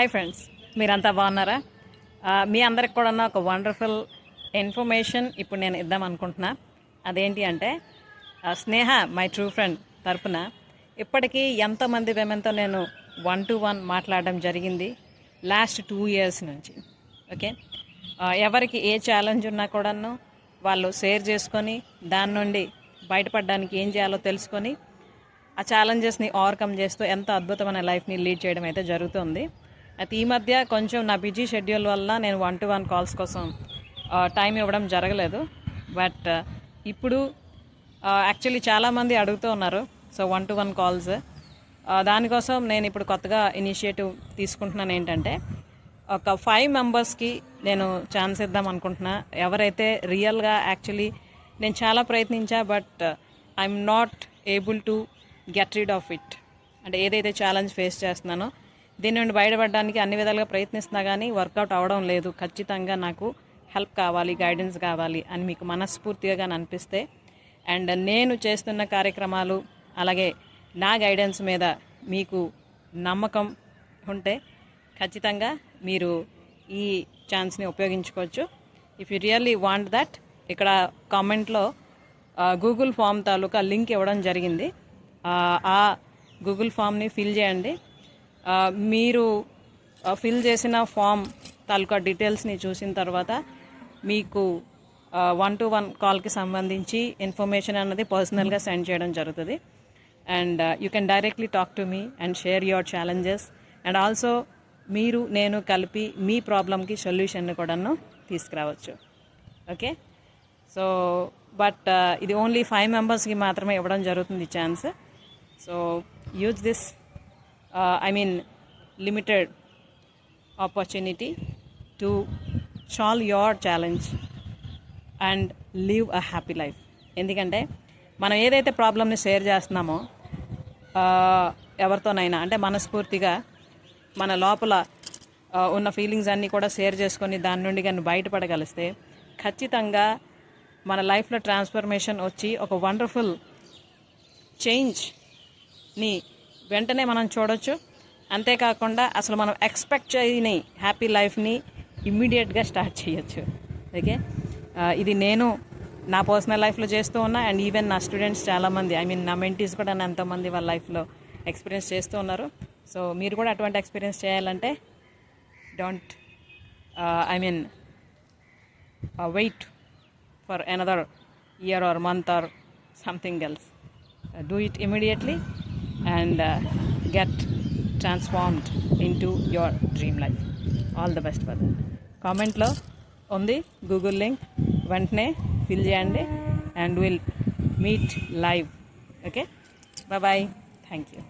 Hi friends, మీరంతా బాగున్నారా? మీ అందరికి కూడా ఒక వండర్ఫుల్ ఇన్ఫర్మేషన్ ఇప్పుడు నేను ఇద్దాం అనుకుంటున్నా. అదేంటి అంటే స్నేహ మై ట్రూ ఫ్రెండ్ తరపున ఇప్పటికీ ఎంతోమంది విమెన్తో నేను 1-to-1 మాట్లాడడం జరిగింది లాస్ట్ 2 years నుంచి. ఓకే, ఎవరికి ఏ ఛాలెంజ్ ఉన్నా కూడాను వాళ్ళు షేర్ చేసుకొని దాని నుండి బయటపడడానికి ఏం చేయాలో తెలుసుకొని ఆ ఛాలెంజెస్ని ఓవర్కమ్ చేస్తూ ఎంతో అద్భుతమైన లైఫ్ని లీడ్ చేయడం అయితే జరుగుతుంది. అయితే ఈ మధ్య కొంచెం నా బిజీ షెడ్యూల్ వల్ల నేను 1-to-1 కాల్స్ కోసం టైం ఇవ్వడం జరగలేదు. బట్ ఇప్పుడు యాక్చువల్లీ చాలామంది అడుగుతూ ఉన్నారు. సో 1-to-1 కాల్స్ దానికోసం నేను ఇప్పుడు కొత్తగా ఇనిషియేటివ్ తీసుకుంటున్నాను. ఏంటంటే ఒక 5 మెంబర్స్కి నేను ఛాన్స్ ఇద్దాం అనుకుంటున్నా. ఎవరైతే రియల్గా యాక్చువల్లీ నేను చాలా ప్రయత్నించా, but I'm not able to get rid of it. అంటే ఏదైతే ఛాలెంజ్ ఫేస్ చేస్తున్నానో దీని నుండి బయటపడడానికి అన్ని విధాలుగా ప్రయత్నిస్తున్నా కానీ వర్కౌట్ అవ్వడం లేదు. ఖచ్చితంగా నాకు హెల్ప్ కావాలి, గైడెన్స్ కావాలి అని మీకు మనస్ఫూర్తిగా అనిపిస్తే, అండ్ నేను చేస్తున్న కార్యక్రమాలు అలాగే నా గైడెన్స్ మీద మీకు నమ్మకం ఉంటే ఖచ్చితంగా మీరు ఈ ఛాన్స్ని ఉపయోగించుకోవచ్చు. If you really want that, ఇక్కడ కామెంట్లో గూగుల్ ఫామ్ తాలూకా లింక్ ఇవ్వడం జరిగింది. ఆ గూగుల్ ఫామ్ని ఫిల్ చేయండి. మీరు ఫిల్ చేసిన ఫామ్ తాలూకా డీటెయిల్స్ని చూసిన తర్వాత మీకు 1-to-1 కాల్కి సంబంధించి ఇన్ఫర్మేషన్ అన్నది పర్సనల్గా సెండ్ చేయడం జరుగుతుంది. And you can directly talk to me and share your challenges. And also మీరు నేను కలిపి మీ ప్రాబ్లమ్కి సొల్యూషన్ని కూడాను తీసుకురావచ్చు. ఓకే, సో బట్ ఇది ఓన్లీ 5 మెంబర్స్కి మాత్రమే ఇవ్వడం జరుగుతుంది chance. So use this limited opportunity to solve your challenge and live a happy life. ఎందుకంటే మనం ఏదైతే ప్రాబ్లమ్ని షేర్ చేస్తున్నామో ఎవరితోనైనా అంటే మనస్ఫూర్తిగా మన లోపల ఉన్న ఫీలింగ్స్ అన్నీ కూడా షేర్ చేసుకొని దాని నుండి కానీ బయటపడగలిస్తే ఖచ్చితంగా మన లైఫ్లో ట్రాన్స్ఫర్మేషన్ వచ్చి ఒక వండర్ఫుల్ చేంజ్ని వెంటనే మనం చూడొచ్చు. అంతేకాకుండా అసలు మనం ఎక్స్పెక్ట్ చేయని హ్యాపీ లైఫ్ని ఇమ్మీడియట్గా స్టార్ట్ చేయొచ్చు. ఓకే, ఇది నేను నా పర్సనల్ లైఫ్లో చేస్తూ ఉన్నా. అండ్ ఈవెన్ నా స్టూడెంట్స్ చాలామంది, నా మెంటీస్ కూడా ఎంతోమంది వాళ్ళ లైఫ్లో ఎక్స్పీరియన్స్ చేస్తూ ఉన్నారు. సో మీరు కూడా అటువంటి ఎక్స్పీరియన్స్ చేయాలంటే don't wait for another year or month or something else. Do it immediately and get transformed into your dream life. All the best for that. Comment lo undi Google link, ventane fill cheyandi and we'll meet live. Okay, bye bye, thank you.